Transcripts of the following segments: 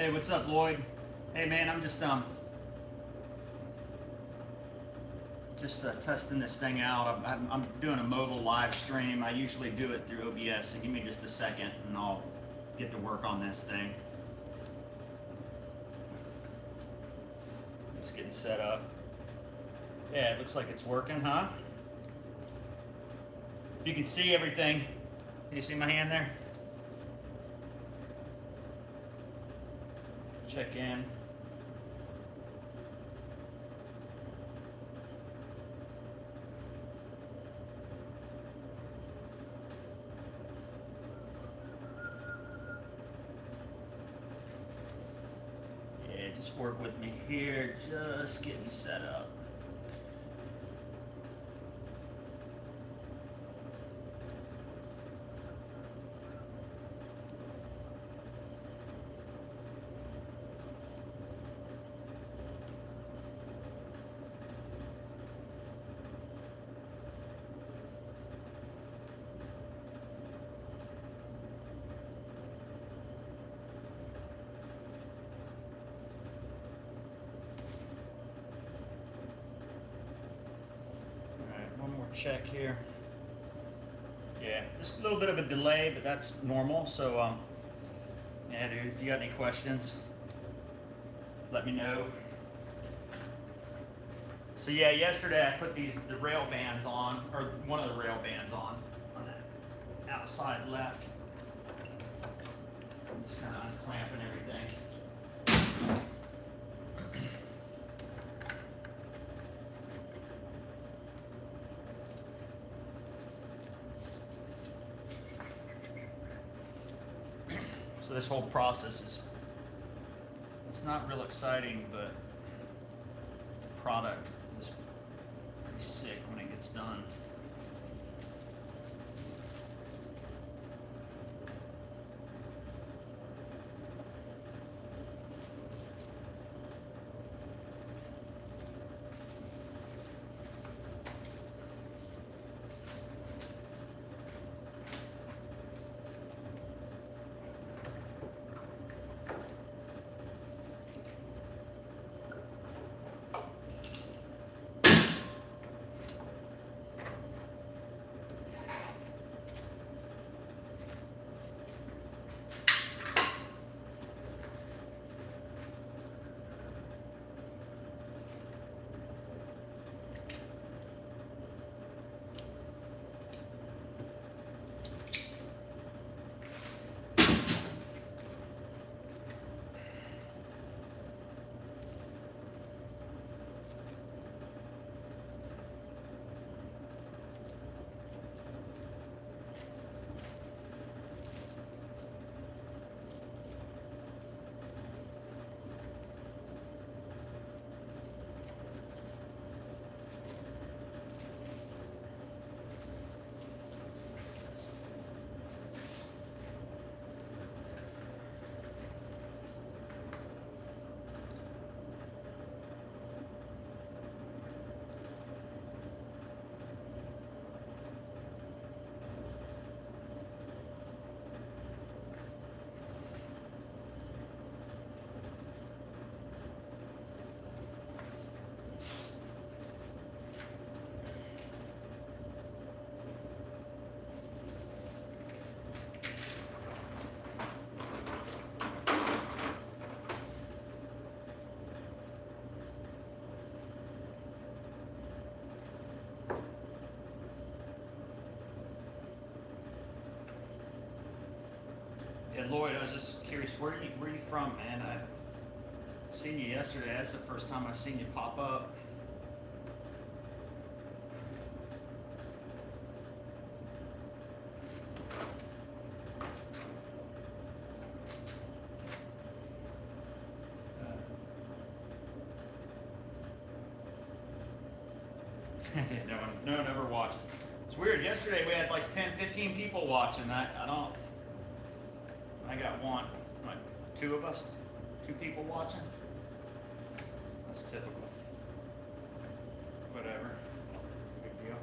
Hey, what's up, Lloyd? Hey, man, I'm just testing this thing out. I'm doing a mobile live stream. I usually do it through OBS, so give me just a second, and I'll get to work on this thing. Just getting set up. Yeah, it looks like it's working, huh? If you can see everything, can you see my hand there? Check in. Yeah, just work with me here, just getting set up. Check here. Yeah, just a little bit of a delay, but that's normal. So, yeah, dude, if you got any questions, let me know. So, yeah, yesterday I put the rail bands on, or one of the rail bands on that outside left. I'm just kind of unclamping everything. So this whole process it's not real exciting, but the product is pretty sick when it gets done. Yeah, Lloyd, I was just curious, where are you from, man? I seen you yesterday. That's the first time I've seen you pop up. No one ever watches. It's weird. Yesterday we had like 10, 15 people watching. I got one, like two of us, two people watching. That's typical. Whatever. Big deal.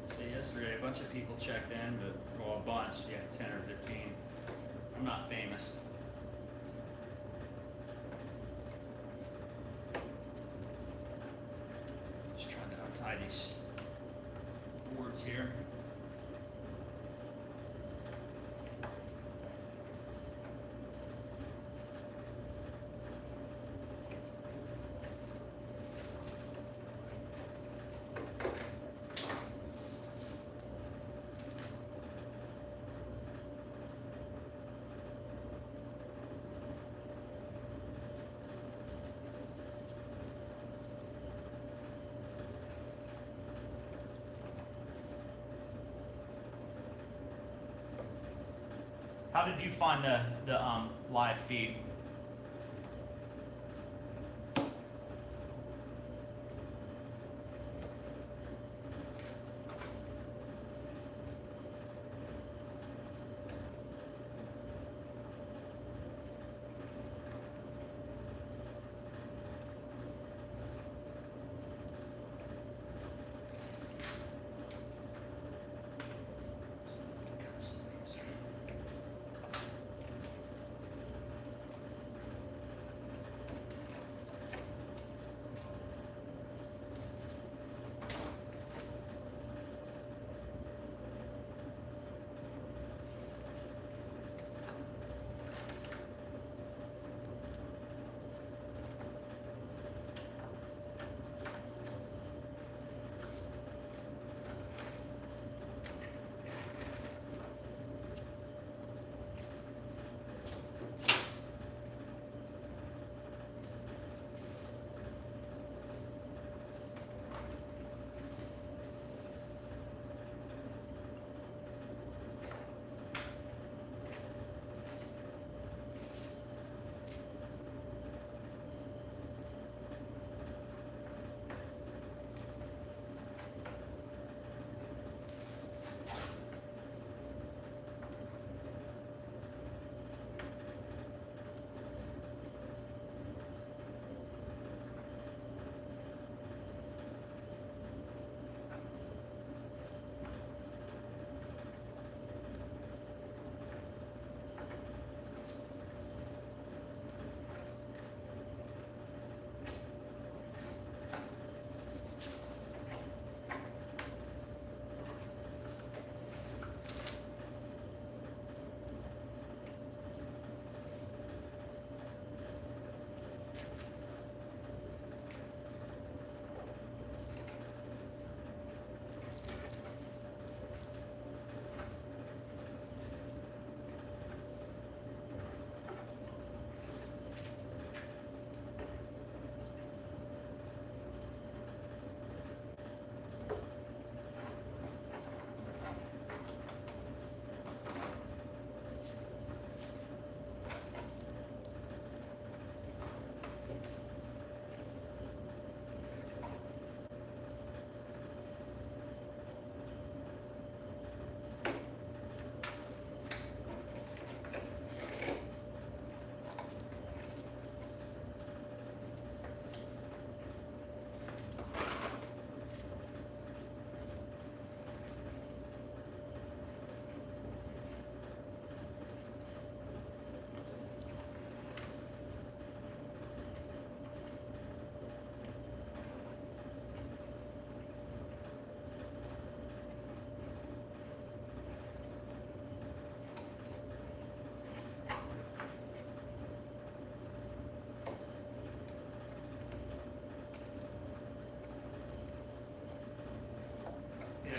See, yesterday a bunch of people checked in, but, well, a bunch, yeah, 10 or 15. I'm not famous. Just trying to untie these boards here. How did you find the live feed?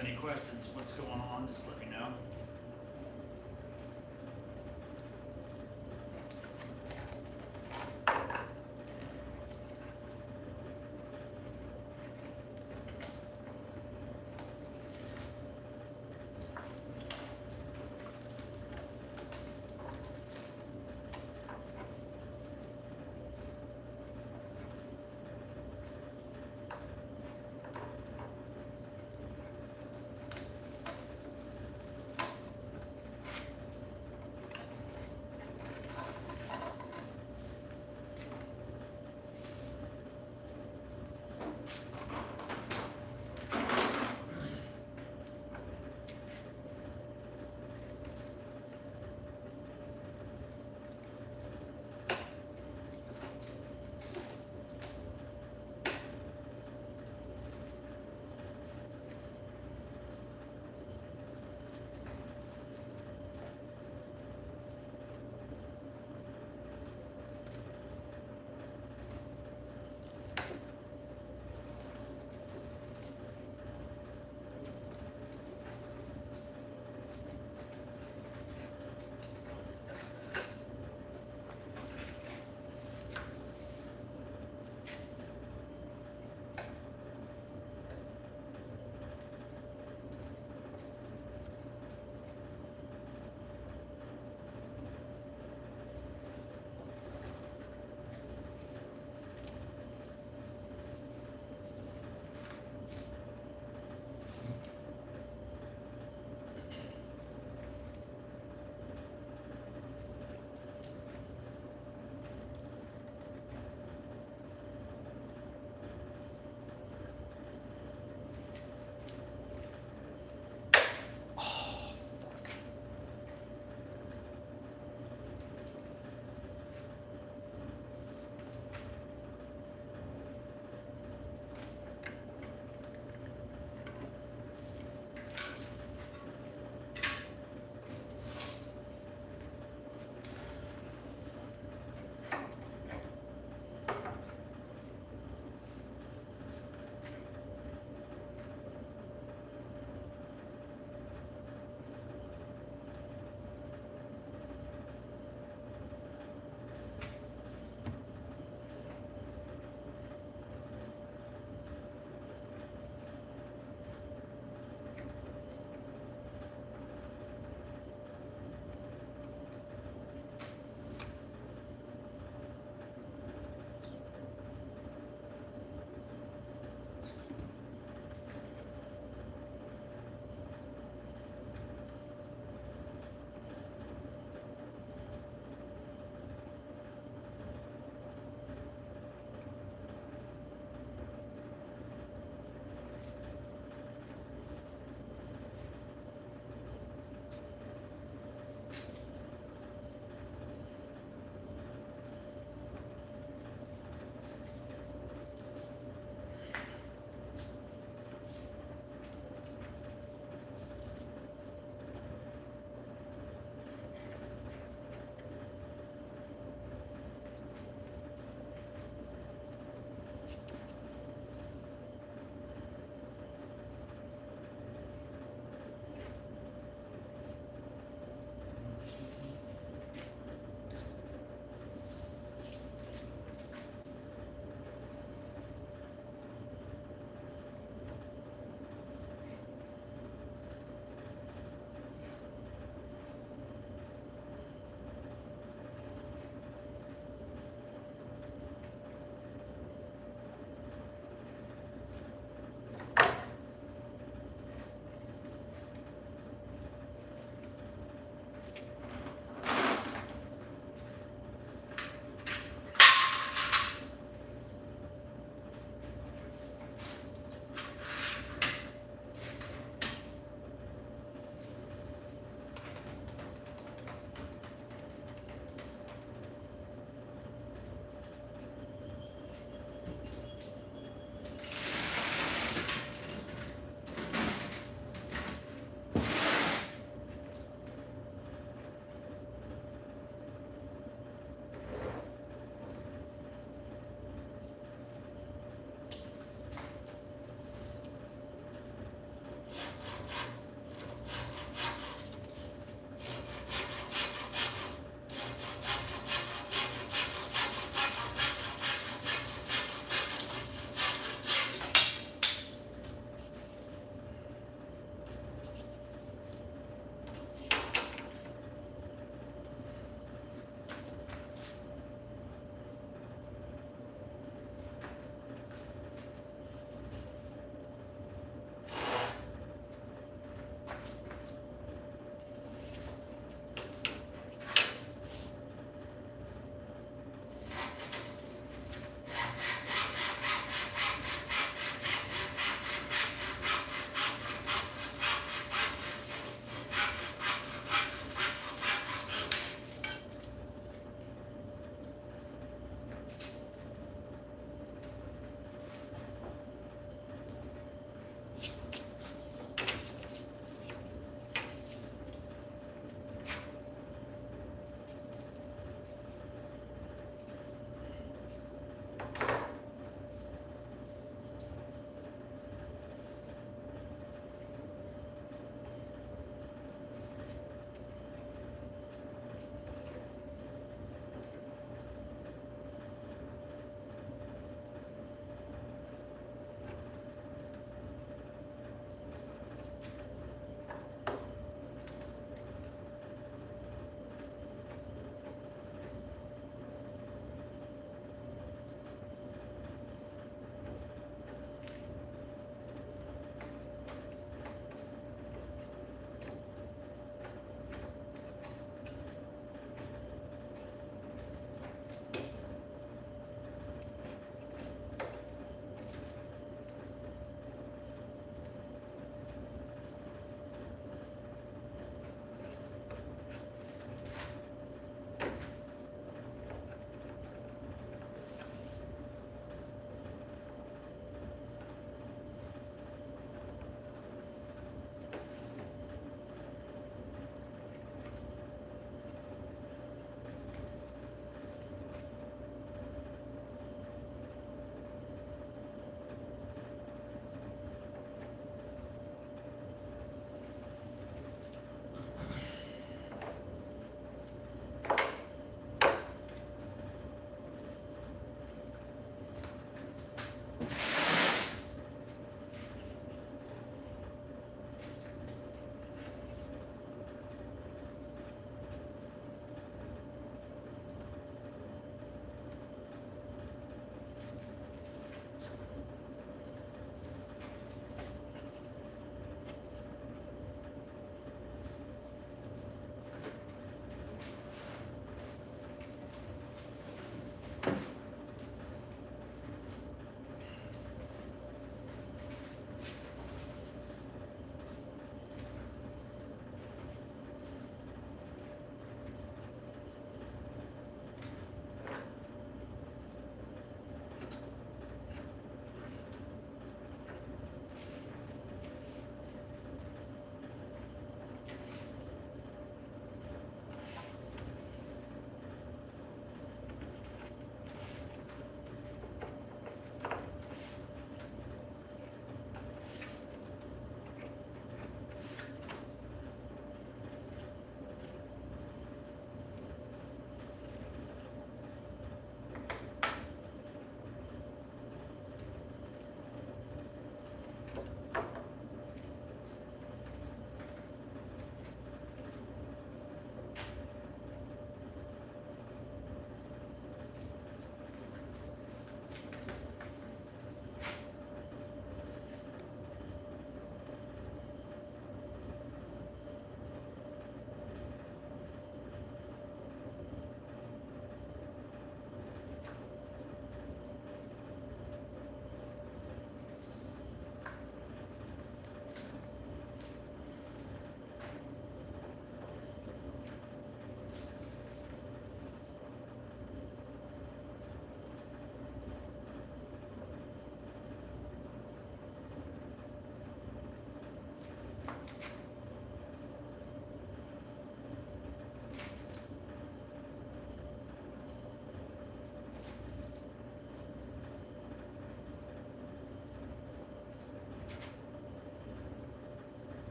Any questions, what's going on, just let me know.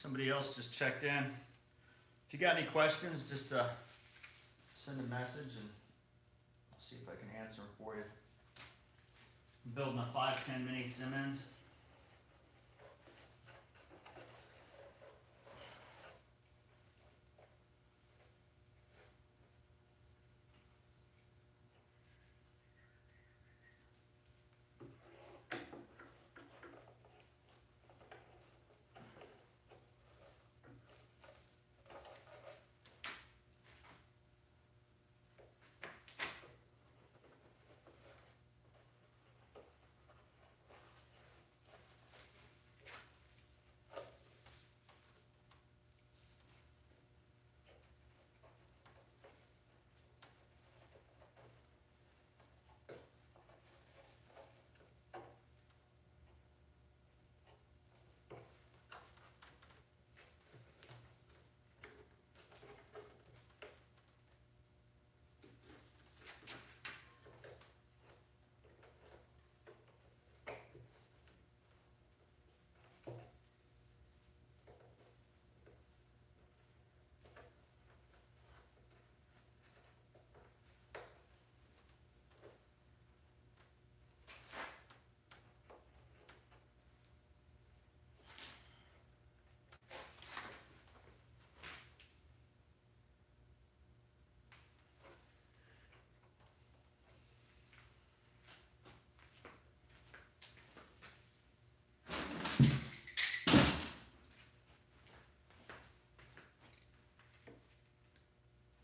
Somebody else just checked in. If you got any questions, just send a message and I'll see if I can answer them for you. I'm building a 510 mini Simmons.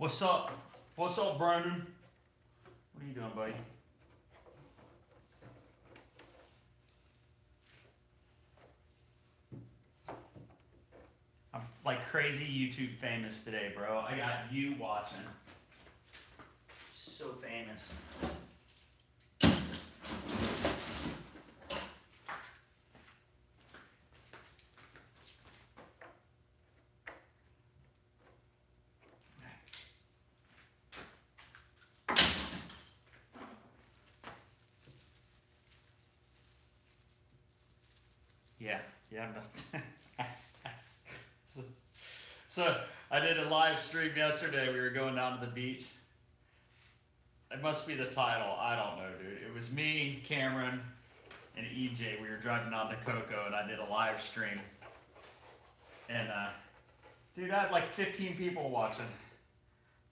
What's up? What's up, Brandon? What are you doing, buddy? I'm like crazy YouTube famous today, bro. I got you watching. So famous. Yeah, so I did a live stream yesterday. We were going down to the beach. It must be the title. I don't know, dude. It was me, Cameron, and EJ. We were driving down to Cocoa, and I did a live stream. And, dude, I had like 15 people watching.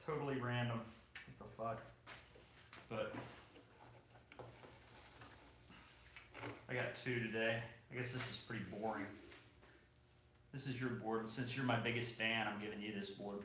Totally random. What the fuck? But I got 2 today. I guess this is pretty boring. This is your board. Since you're my biggest fan, I'm giving you this board.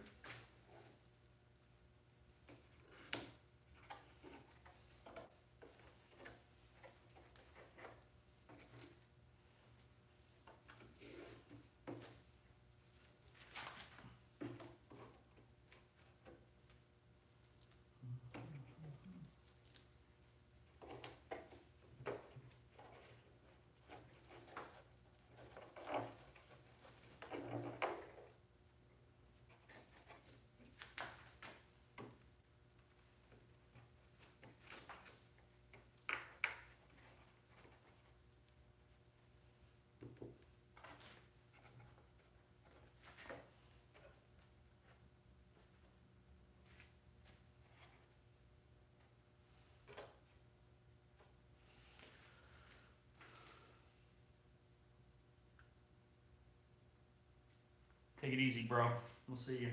Take it easy, bro. We'll see you.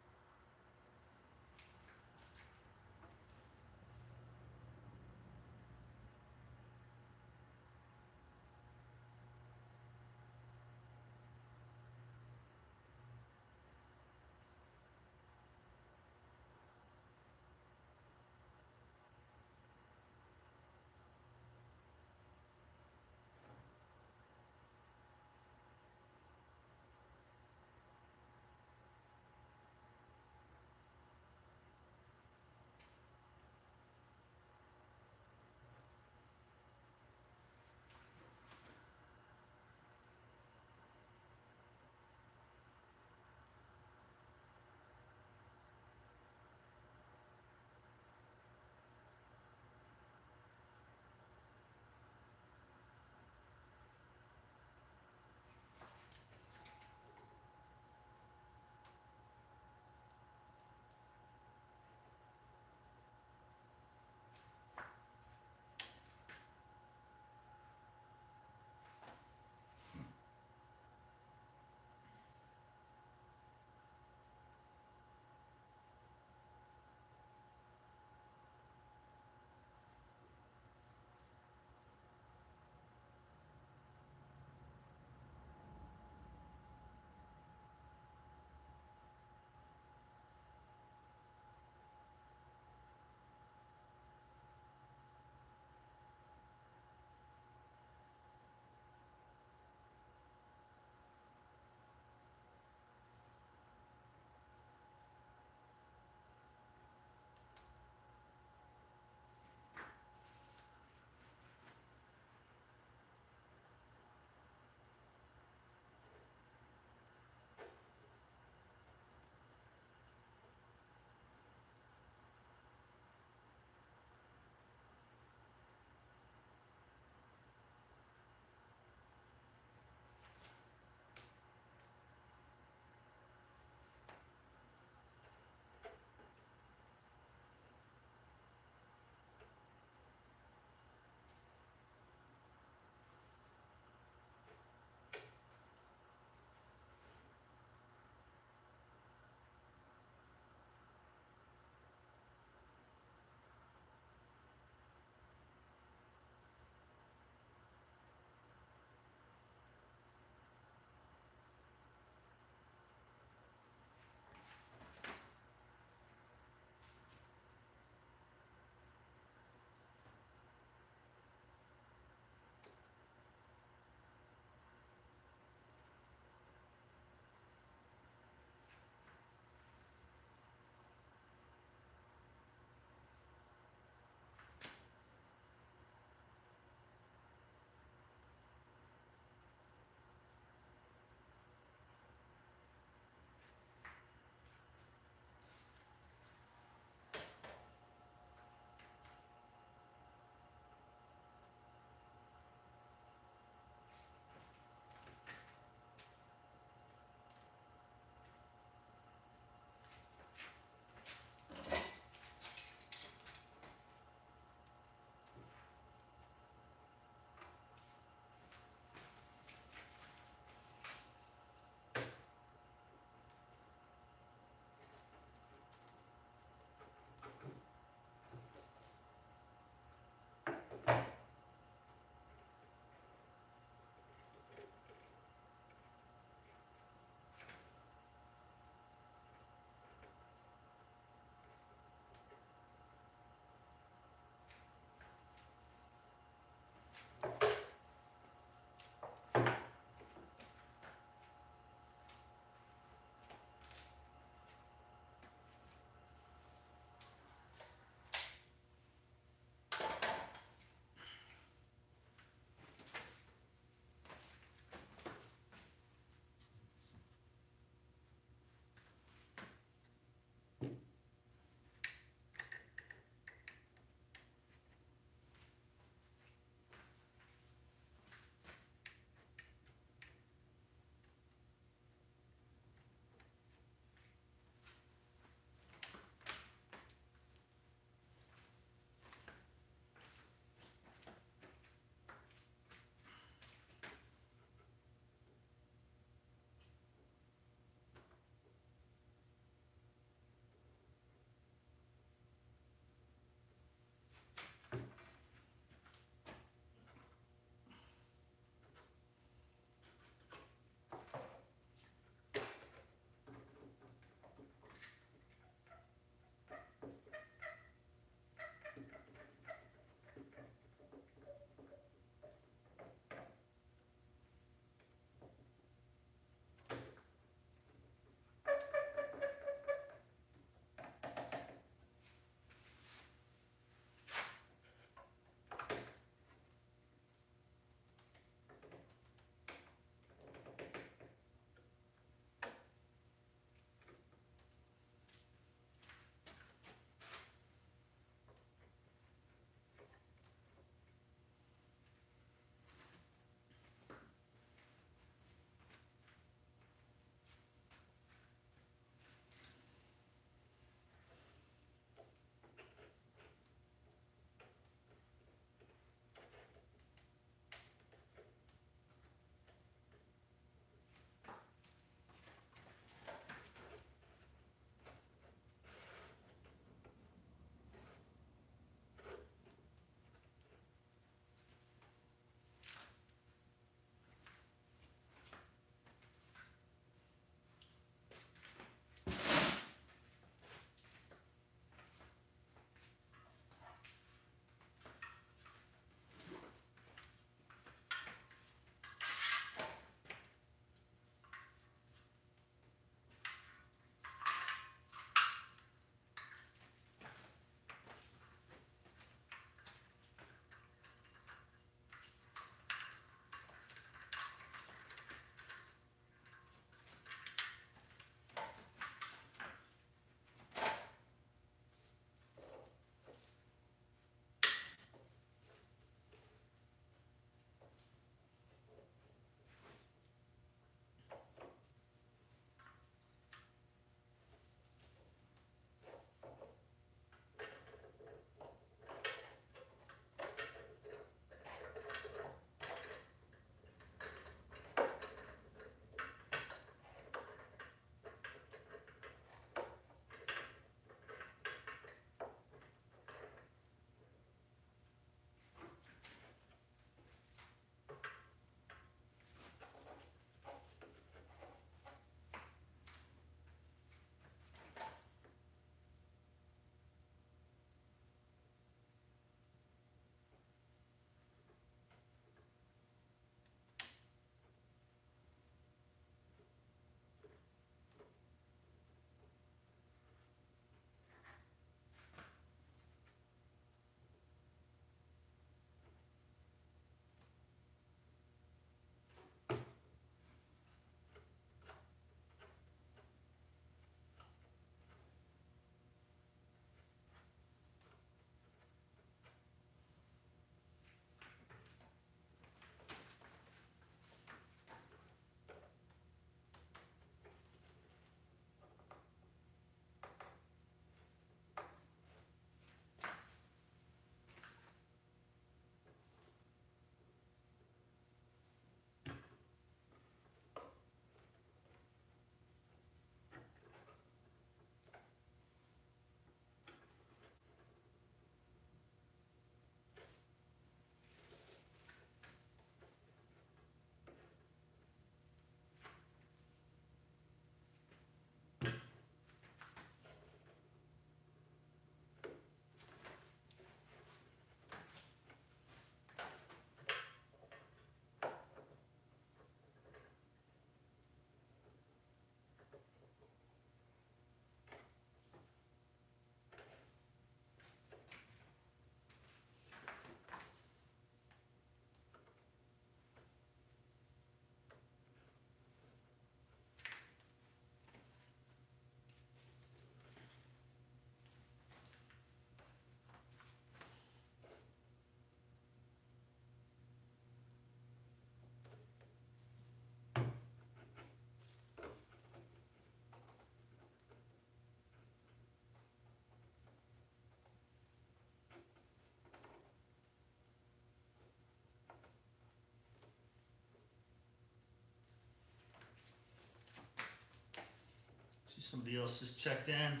Somebody else just checked in.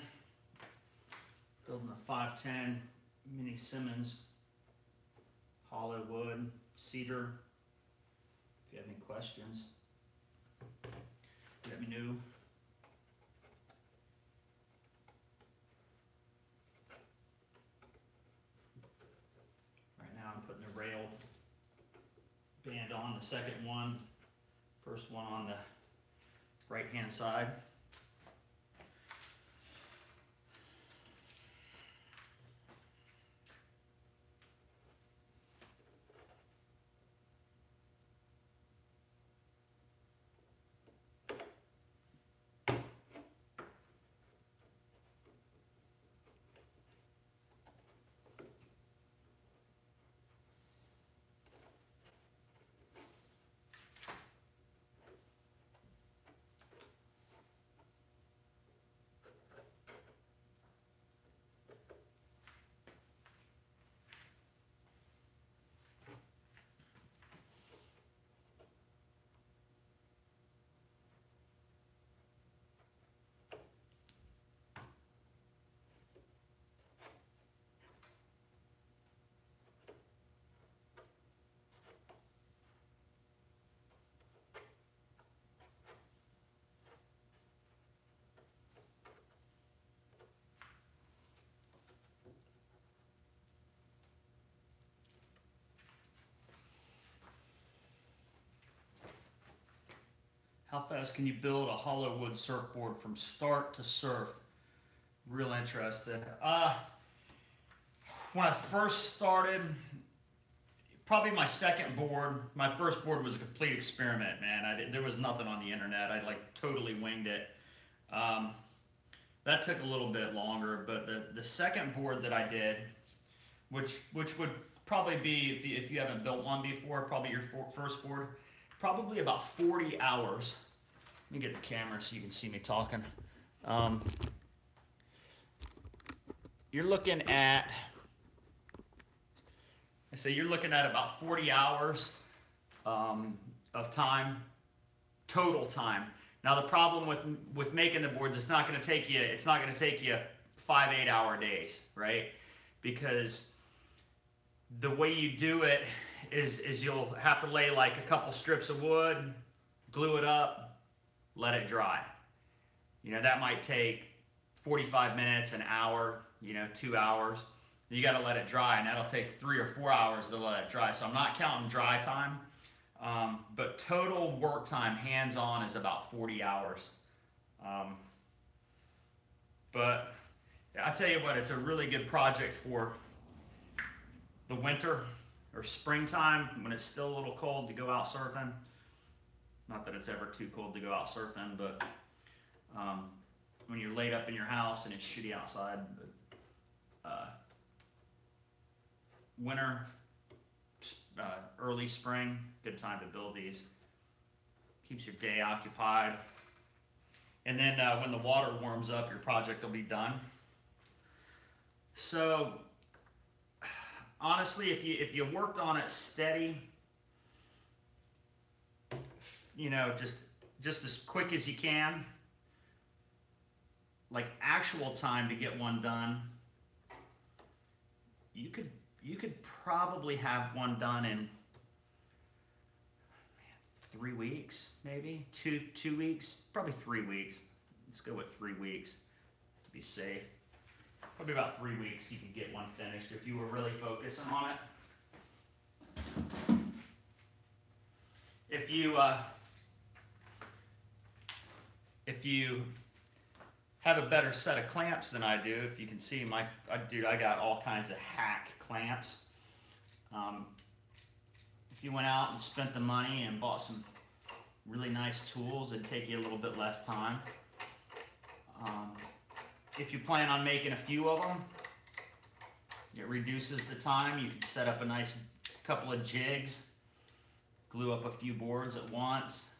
Building a 510 Mini Simmons, hollow wood, cedar. If you have any questions, let me know. Right now I'm putting the rail band on, the second one, first one on the right hand side. How fast can you build a hollow wood surfboard from start to surf? Real interested. When I first started, probably my second board, my first board was a complete experiment, man. There was nothing on the internet. I like totally winged it. That took a little bit longer, but the second board that I did, which would probably be, if you haven't built one before, probably your first board, probably about 40 hours. Let me get the camera so you can see me talking. You're looking at, you're looking at about 40 hours of time, total time. Now the problem with making the boards, it's not going to take you 5 8-hour days, right? Because the way you do it is you'll have to lay like a couple strips of wood, glue it up, let it dry. You know, that might take 45 minutes, an hour, 2 hours. You got to let it dry, and that'll take 3 or 4 hours to let it dry. So I'm not counting dry time, but total work time, hands-on, is about 40 hours. But I tell you what, it's a really good project for the winter or springtime when it's still a little cold to go out surfing. Not that it's ever too cold to go out surfing, but when you're laid up in your house and it's shitty outside. Winter, early spring, good time to build these. Keeps your day occupied. And then when the water warms up, your project will be done. So honestly, if you worked on it steady, just as quick as you can, like actual time to get one done, you could probably have one done in 3 weeks, maybe two weeks, probably 3 weeks. Let's go with 3 weeks to be safe. Probably about 3 weeks you could get one finished if you were really focusing on it. If you have a better set of clamps than I do, if you can see I got all kinds of hack clamps. If you went out and spent the money and bought some really nice tools, it'd take you a little bit less time. If you plan on making a few of them, it reduces the time. You can set up a nice couple of jigs, glue up a few boards at once,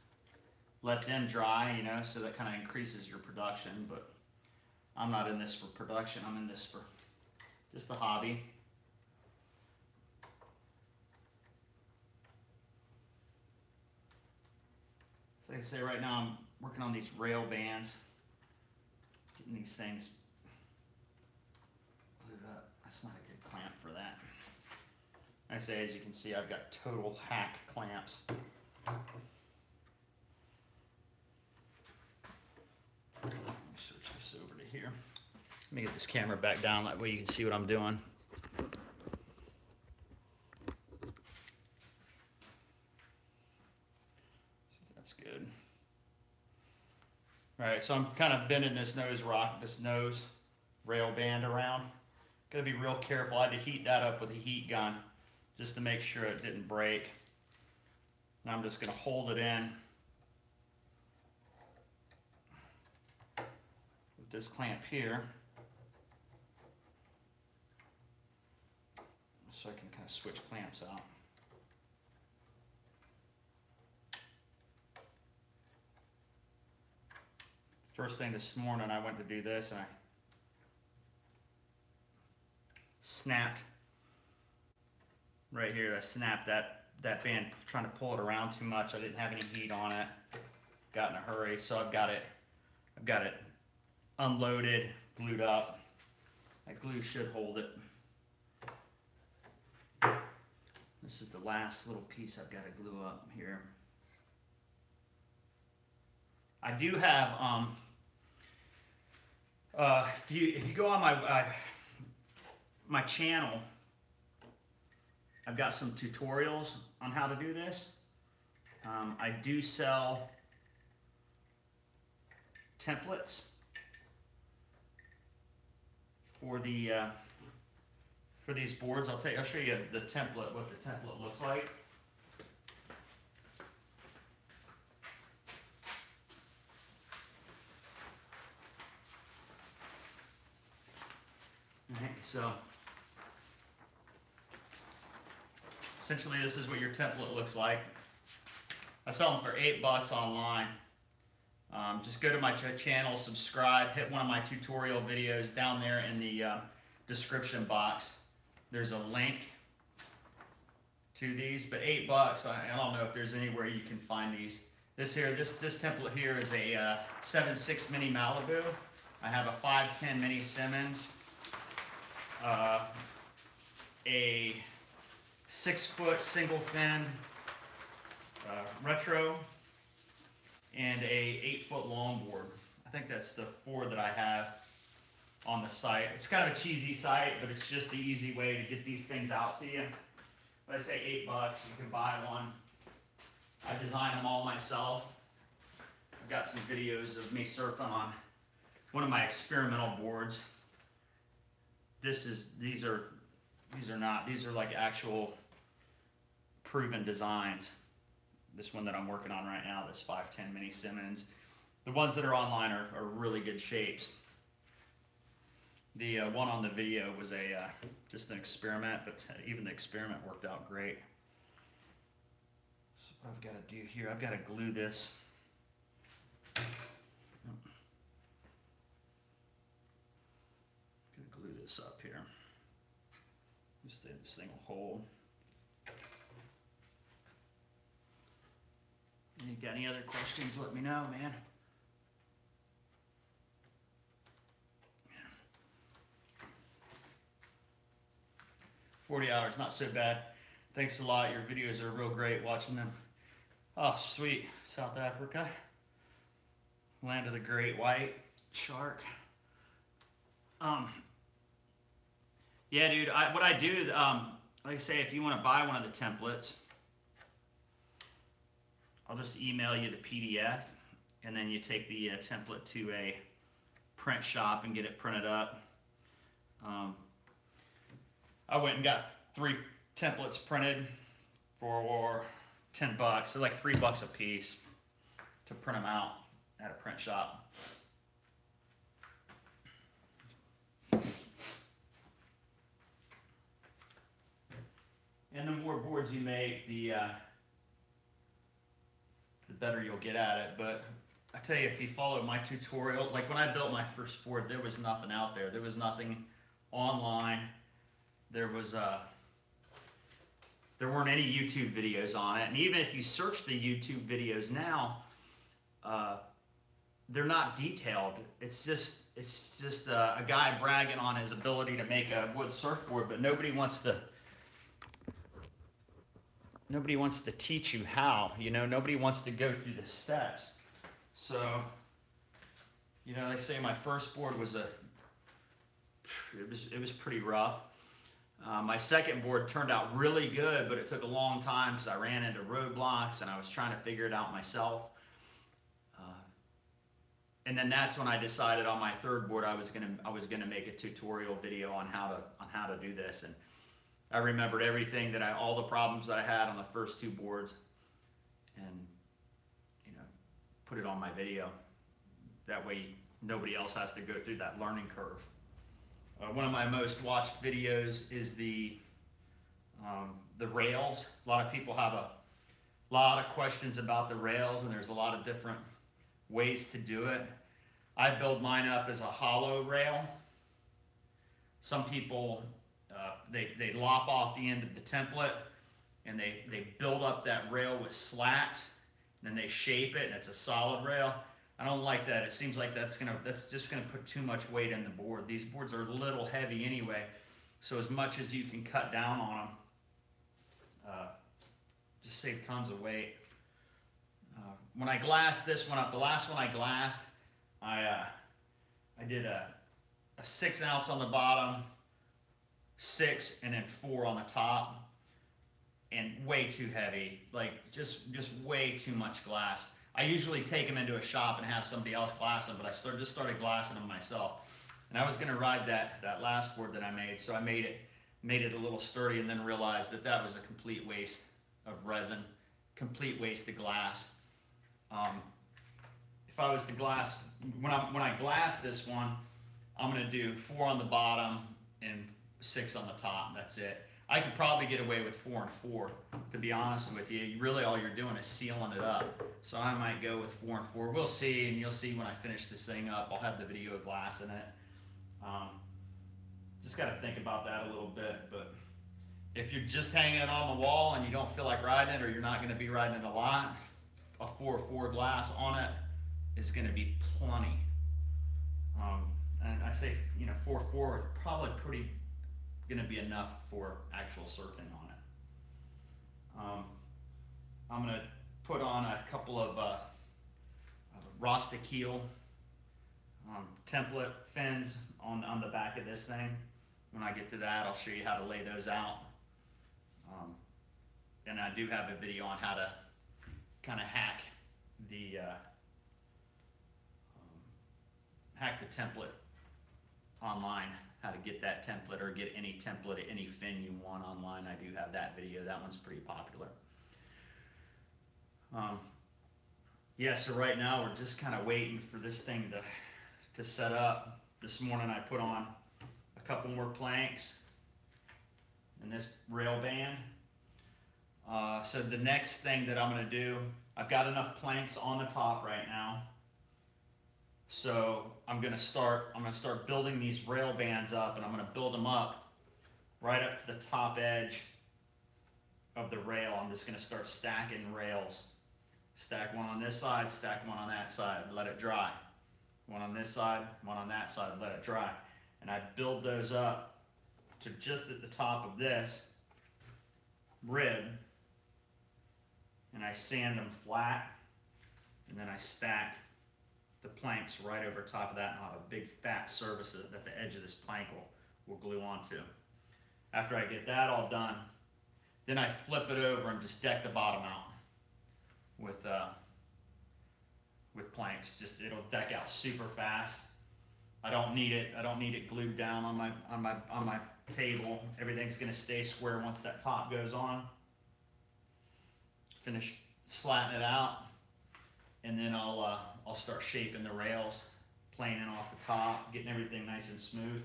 let them dry, so that kind of increases your production. But I'm not in this for production. I'm in this for just the hobby. So like I say, right now I'm working on these rail bands. Getting these things glued up. That's not a good clamp for that. I say, as you can see, I've got total hack clamps. Let me switch this over to here. Let me get this camera back down, that way you can see what I'm doing. That's good. All right, so I'm kind of bending this nose rail band around. Gotta be real careful. I had to heat that up with a heat gun just to make sure it didn't break. Now I'm just gonna hold it in with this clamp here, so I can kind of switch clamps out. First thing this morning, I went to do this and I snapped right here. I snapped that band trying to pull it around too much. I didn't have any heat on it. Got in a hurry, so I've got it unloaded, glued up. That glue should hold it. This is the last little piece I've got to glue up here. I do have if you go on my channel, I've got some tutorials on how to do this. I do sell templates for these boards. I'll show you the template, what the template looks like. Alright, so essentially this is what your template looks like. I sell them for $8 online. Just go to my channel, subscribe, hit one of my tutorial videos down there in the description box. There's a link to these, but $8, I don't know if there's anywhere you can find these. This template here is a 7.6 mini Malibu. I have a 5.10 mini Simmons, a 6-foot single fin retro, and a 8-foot longboard. I think that's the 4 that I have on the site. It's kind of a cheesy site, but it's just the easy way to get these things out to you. But I say $8, you can buy one. I design them all myself. I've got some videos of me surfing on one of my experimental boards. These are like actual proven designs. This one that I'm working on right now, this 5.10 mini Simmons. The ones that are online are really good shapes. The one on the video was just an experiment, but even the experiment worked out great. So what I've got to do here, I've got to glue this. Glue this up here. This thing will hold. You got any other questions, let me know, man. 40 hours, not so bad. Thanks a lot. Your videos are real great watching them. Oh, sweet. South Africa. Land of the great white shark. Yeah, dude, what I do, like I say, if you want to buy one of the templates, I'll just email you the PDF, and then you take the template to a print shop and get it printed up. I went and got 3 templates printed for $10. So like $3 a piece to print them out at a print shop. And the more boards you make, the better you'll get at it. But I tell you, if you follow my tutorial, like when I built my first board, there was nothing out there. There was nothing online. There weren't any YouTube videos on it. And even if you search the YouTube videos now, they're not detailed. It's just a guy bragging on his ability to make a wood surfboard, but nobody wants to teach you how. You know, nobody wants to go through the steps. So, you know, they say my first board was it was pretty rough. My second board turned out really good, but it took a long time because I ran into roadblocks and I was trying to figure it out myself. And then that's when I decided on my third board I was gonna make a tutorial video on how to do this. And I remembered everything all the problems that I had on the first two boards, and you know, put it on my video. That way nobody else has to go through that learning curve. One of my most watched videos is the rails. A lot of people have a lot of questions about the rails, and there's a lot of different ways to do it. I build mine up as a hollow rail. Some people, they lop off the end of the template and they build up that rail with slats, and then they shape it and it's a solid rail. I don't like that. It seems like that's just gonna put too much weight in the board. These boards are a little heavy anyway, so as much as you can cut down on them, just save tons of weight. When I glassed this one up, the last one I glassed, I did a 6 ounce on the bottom, 6, and then 4 on the top, and way too heavy, like just way too much glass. I usually take them into a shop and have somebody else glass them, but I just started glassing them myself. And I was gonna ride that last board that I made, so I made it a little sturdy, and then realized that was a complete waste of resin, complete waste of glass. If I was to glass, when I glass this one, I'm gonna do 4 on the bottom and 6 on the top, and that's it. I could probably get away with 4 and 4, to be honest with you. Really all you're doing is sealing it up. So I might go with 4 and 4. We'll see, and you'll see when I finish this thing up. I'll have the video of glass in it. Just gotta think about that a little bit, but if you're just hanging it on the wall and you don't feel like riding it, or you're not gonna be riding it a lot, a 4-4 glass on it is gonna be plenty. And I say, you know, 4-4 is probably pretty gonna be enough for actual surfing on it. I'm gonna put on a couple of Rasta keel template fins on the back of this thing. When I get to that, I'll show you how to lay those out. And I do have a video on how to kind of hack the template online, how to get that template or get any template, any fin you want online. I do have that video. That one's pretty popular. Yeah, so right now we're just kind of waiting for this thing to set up. This morning I put on a couple more planks and this rail band. So the next thing that I'm gonna do, I've got enough planks on the top right now. So I'm gonna start building these rail bands up, and I'm gonna build them up right up to the top edge of the rail. I'm just gonna start stacking rails. Stack one on this side, stack one on that side, let it dry. One on this side, one on that side, let it dry. And I build those up to just at the top of this rib, and I sand them flat, and then I stack the planks right over top of that, and I'll have a big fat surface that the edge of this plank will glue onto. After I get that all done, then I flip it over and just deck the bottom out with planks. Just it'll deck out super fast. I don't need it glued down on my table. Everything's gonna stay square once that top goes on. Finish slatting it out, and then I'll start shaping the rails, planing off the top, getting everything nice and smooth.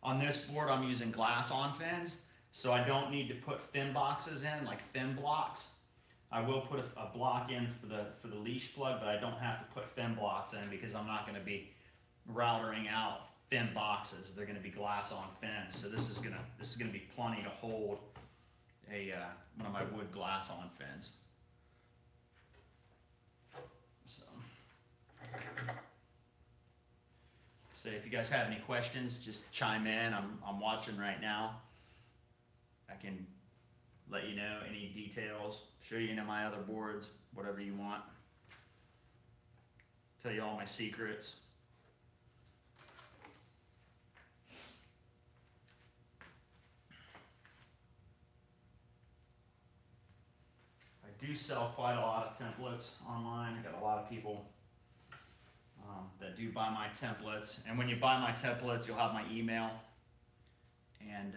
On this board, I'm using glass-on fins, so I don't need to put fin boxes in, like fin blocks. I will put a block in for the leash plug, but I don't have to put fin blocks in because I'm not going to be routering out fin boxes. They're going to be glass-on fins, so this is gonna be plenty to hold one of my wood glass-on fins. So. So if you guys have any questions, just chime in. I'm watching right now. I can let you know any details, show you any of my other boards, whatever you want. Tell you all my secrets. I do sell quite a lot of templates online. I got a lot of people that do buy my templates. And when you buy my templates, you'll have my email. And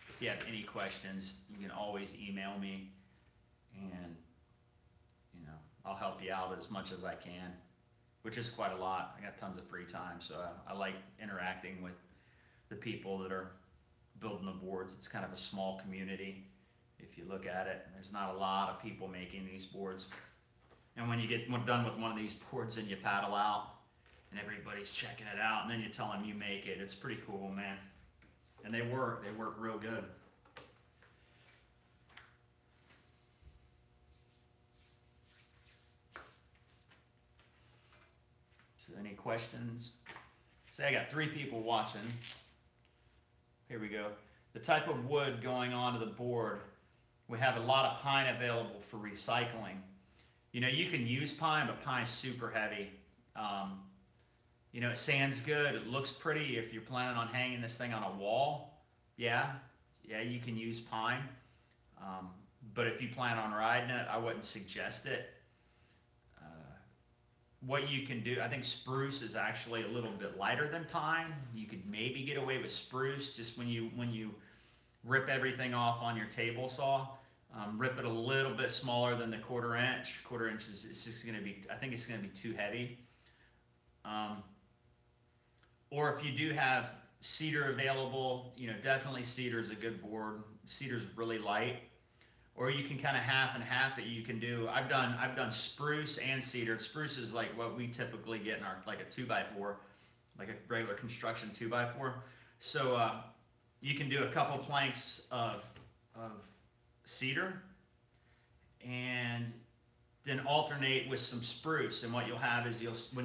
if you have any questions, you can always email me. And, I'll help you out as much as I can, which is quite a lot. I got tons of free time, so I like interacting with the people that are building the boards. It's kind of a small community. If you look at it, there's not a lot of people making these boards. And when you get done with one of these boards and you paddle out and everybody's checking it out and then you tell them you make it, it's pretty cool, man. And they work real good. So any questions? Say I got 3 people watching. Here we go. The type of wood going onto the board, we have a lot of pine available for recycling. You can use pine, but pine's super heavy. It sands good. It looks pretty if you're planning on hanging this thing on a wall. Yeah, you can use pine. But if you plan on riding it, I wouldn't suggest it. What you can do, I think spruce is actually a little bit lighter than pine. You could maybe get away with spruce just when you rip everything off on your table saw. Rip it a little bit smaller than the quarter inch. Quarter inch is just going to be, I think it's going to be too heavy. Or if you do have cedar available, definitely cedar is a good board. Cedar's really light. Or you can kind of half and half it. You can do, I've done spruce and cedar. Spruce is like what we typically get in our, like a 2x4, like a regular construction 2x4. So you can do a couple planks of cedar and then alternate with some spruce. And what you'll have is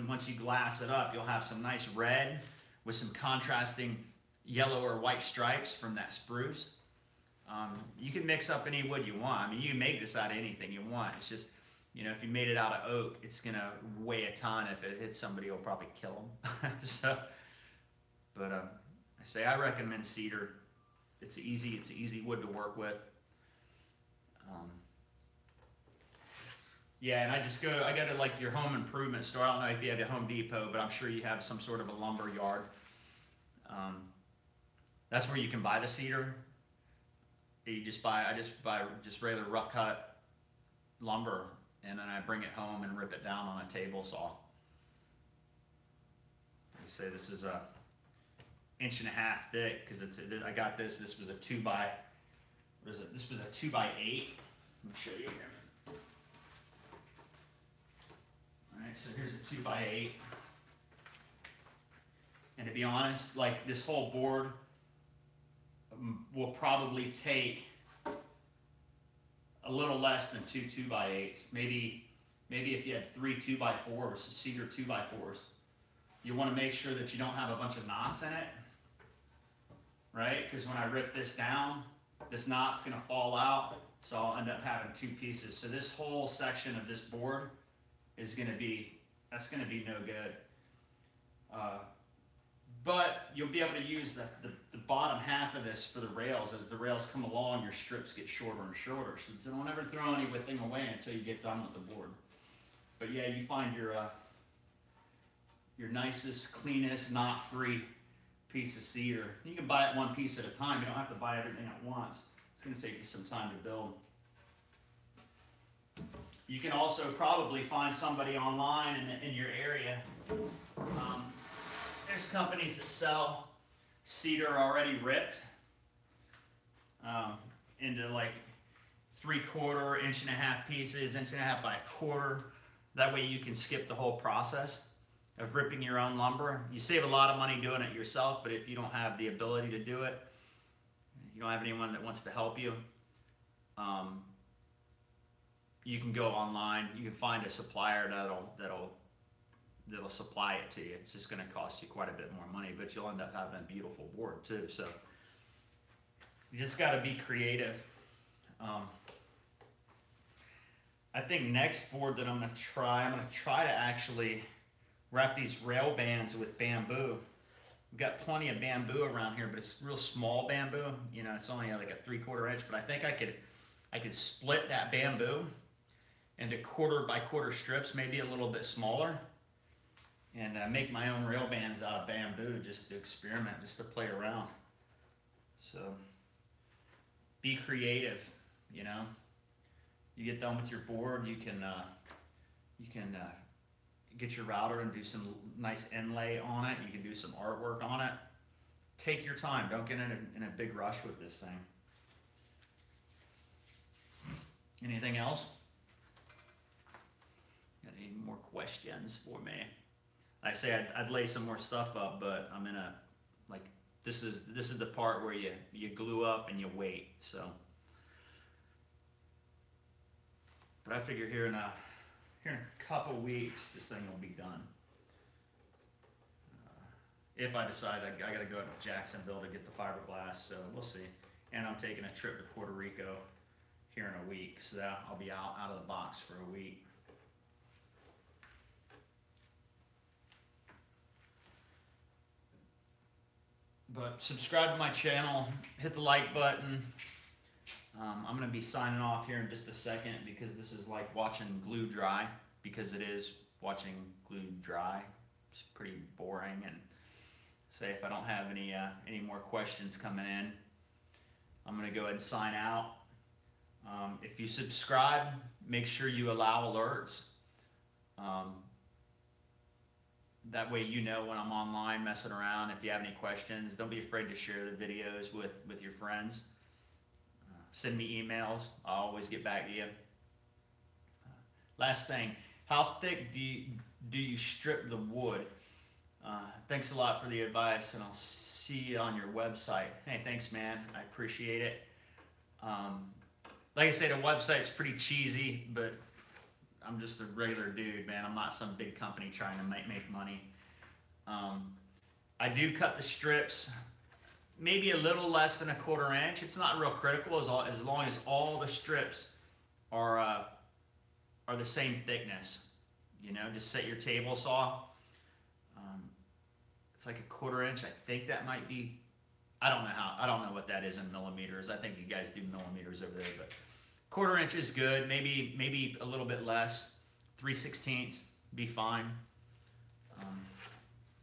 once you glass it up, you'll have some nice red with some contrasting yellow or white stripes from that spruce. You can mix up any wood you want. I mean, you can make this out of anything you want. It's just, if you made it out of oak, it's going to weigh a ton. If it hits somebody, it'll probably kill them. I recommend cedar. It's easy wood to work with. And I go to like your home improvement store. I don't know if you have a Home Depot, but I'm sure you have some sort of a lumber yard. That's where you can buy the cedar. I just buy regular rough cut lumber, and then I bring it home and rip it down on a table saw. I say this is a 1.5 inches thick because I got this. This was a 2x8. Let me show you here. All right, so here's a 2x8, and to be honest, like this whole board will probably take a little less than 2 2x8s. Maybe if you had 3 2x4s, cedar 2x4s, you want to make sure that you don't have a bunch of knots in it, right? Because when I rip this down, this knot's going to fall out, so I'll end up having 2 pieces. So this whole section of this board is going to be no good. But you'll be able to use the bottom half of this for the rails. As the rails come along, your strips get shorter and shorter. So don't ever throw anything away until you get done with the board. But yeah, you find your nicest, cleanest, knot-free piece of cedar. You can buy it one piece at a time. You don't have to buy everything at once. It's going to take you some time to build. You can also probably find somebody online in your area. There's companies that sell cedar already ripped into like 3/4, 1.5 inch pieces, 1.5 inches by 1/4. That way you can skip the whole process of ripping your own lumber. You save a lot of money doing it yourself, but if you don't have the ability to do it, you don't have anyone that wants to help you, you can go online. You can find a supplier that'll that'll supply it to you. It's just going to cost you quite a bit more money, but you'll end up having a beautiful board too. So you just got to be creative. I think next board that I'm going to try to actually wrap these rail bands with bamboo. We've got plenty of bamboo around here, but it's real small bamboo. You know, it's only like a 3/4 inch, but I think I could split that bamboo into 1/4 by 1/4 strips, maybe a little bit smaller, and make my own rail bands out of bamboo just to experiment, just to play around. So be creative, you know. You get done with your board, you can get your router and do some nice inlay on it. You can do some artwork on it. Take your time. Don't get in a big rush with this thing. Anything else? Got any more questions for me? I say I'd lay some more stuff up, but I'm in a, like, this is the part where you glue up and you wait. So, but I figure here in a couple weeks this thing will be done. If I decide I gotta go up to Jacksonville to get the fiberglass, so we'll see. And I'm taking a trip to Puerto Rico here in a week, so I'll be out of the box for a week. But subscribe to my channel, hit the like button. I'm going to be signing off here in just a second because this is like watching glue dry, because it is watching glue dry. It's pretty boring, and say if I don't have any more questions coming in, I'm going to go ahead and sign out. If you subscribe, make sure you allow alerts. That way you know when I'm online messing around. If you have any questions, don't be afraid to share the videos with your friends. Send me emails. I'll always get back to you. Last thing, how thick do you strip the wood? Thanks a lot for the advice, and I'll see you on your website. Hey, thanks, man. I appreciate it. Like I say, the website's pretty cheesy, but I'm just a regular dude, man. I'm not some big company trying to make money. I do cut the strips maybe a little less than a 1/4 inch. It's not real critical as long as all the strips are the same thickness. You know, just set your table saw. It's like a 1/4 inch. I think that might be. I don't know what that is in millimeters. I think you guys do millimeters over there, but 1/4 inch is good. Maybe a little bit less. 3/16 be fine.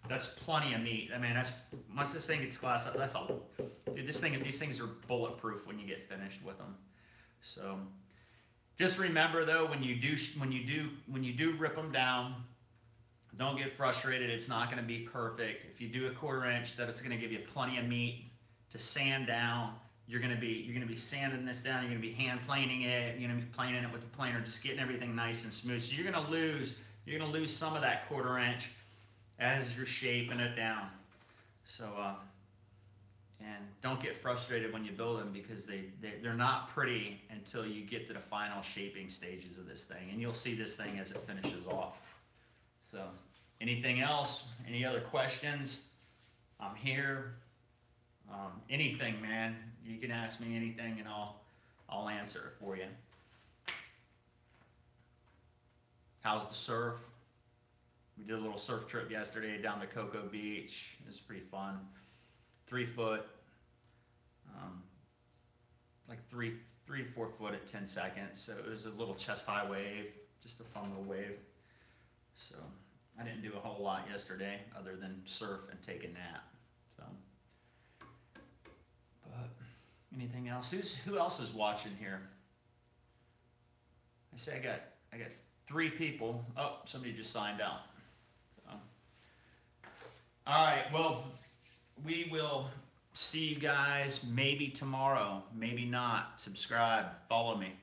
That's plenty of meat. I mean, once this thing gets glassed up, that's all. Dude, these things are bulletproof when you get finished with them. So, just remember though, when you do rip them down, don't get frustrated. It's not going to be perfect. If you do a 1/4 inch, that's going to give you plenty of meat to sand down. You're going to be sanding this down. You're going to be hand planing it. You're going to be planing it with the planer, just getting everything nice and smooth. So you're going to lose some of that 1/4 inch as you're shaping it down. So and don't get frustrated when you build them, because they're not pretty until you get to the final shaping stages of this thing, and you'll see this thing as it finishes off. So anything else? Any other questions? I'm here. Anything, man. You can ask me anything and I'll answer it for you. How's the surf? We did a little surf trip yesterday down to Cocoa Beach. It was pretty fun. 3 foot, like 3 to 4 foot at 10 seconds. So it was a little chest high wave, just a fun little wave. So I didn't do a whole lot yesterday other than surf and take a nap. So, but anything else? Who else is watching here? I say I got 3 people. Oh, somebody just signed out. So, all right. Well, we will see you guys maybe tomorrow, maybe not. Subscribe, follow me.